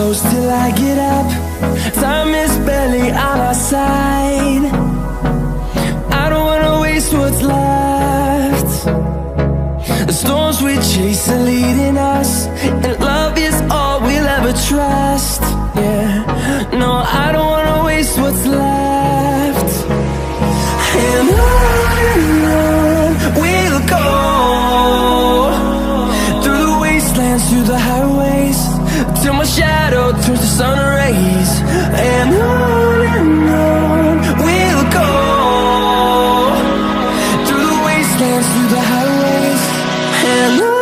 close till I get up. Time is barely on our side. I don't wanna waste what's left. The storms we chase are leading us, and love is all we'll ever trust. Yeah, no, I don't wanna waste what's left. And on we'll go, through the wastelands, through the highways, till my shadow turns to sun rays. And on we'll go, through the wastelands, through the highways, and on.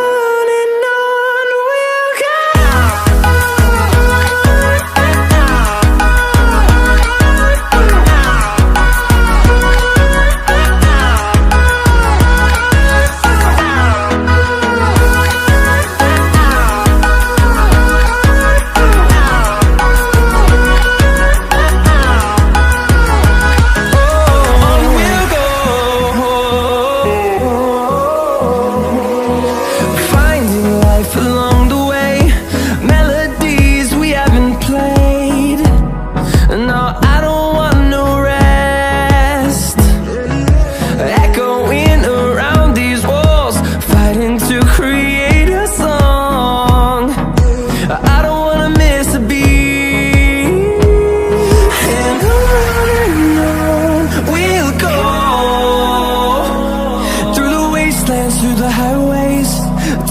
Through the highways,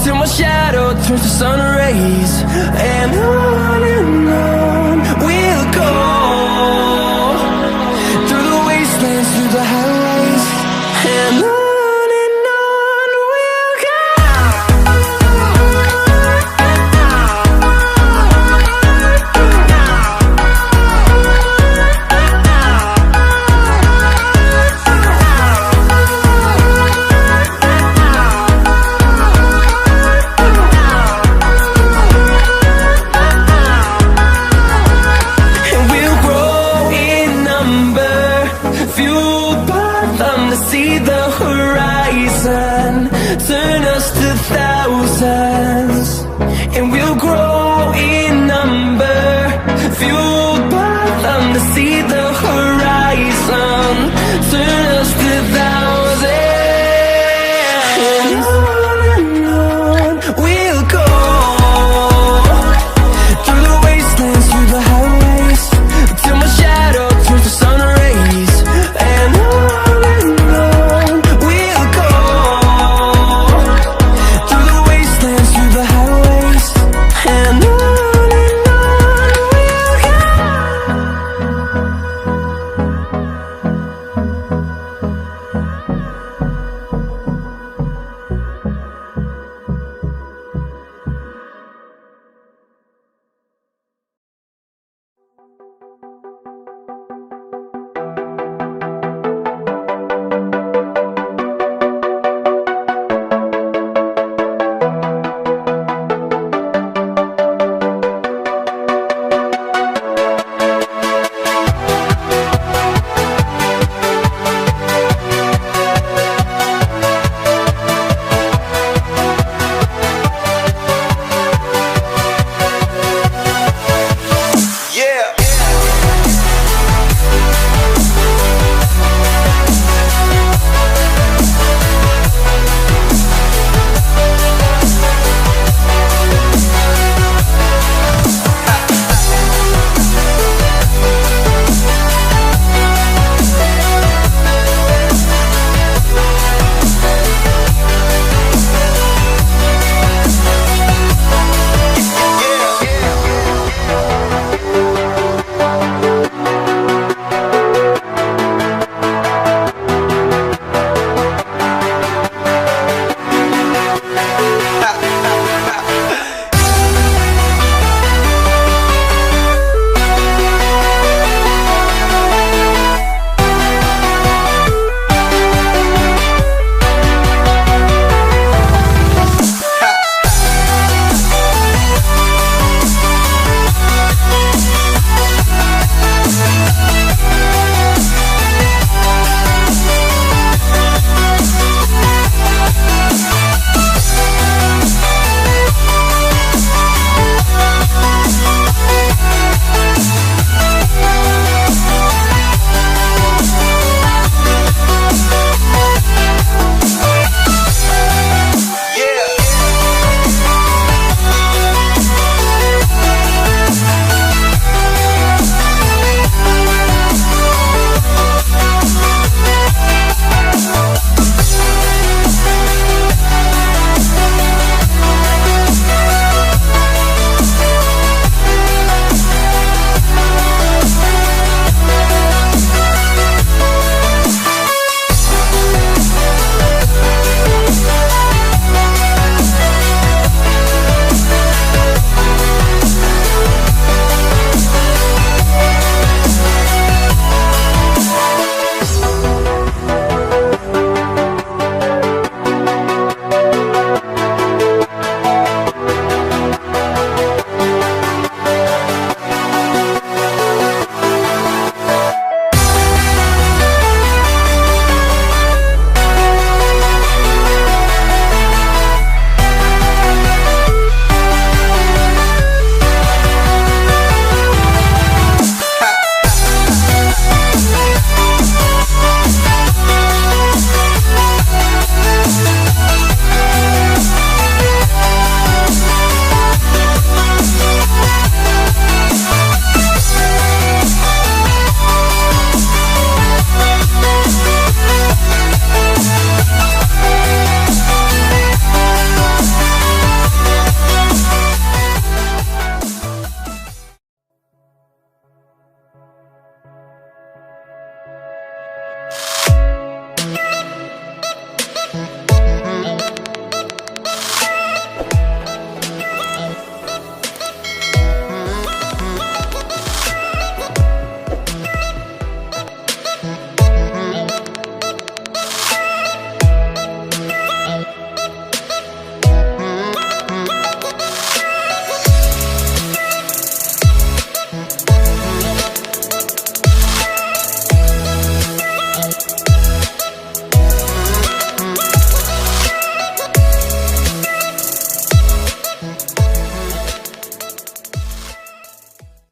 till my shadow turns to sun rays. And on we'll go, through the wastelands, through the highways, and on we'll go. See the horizon, turn us to thousands, and we'll grow in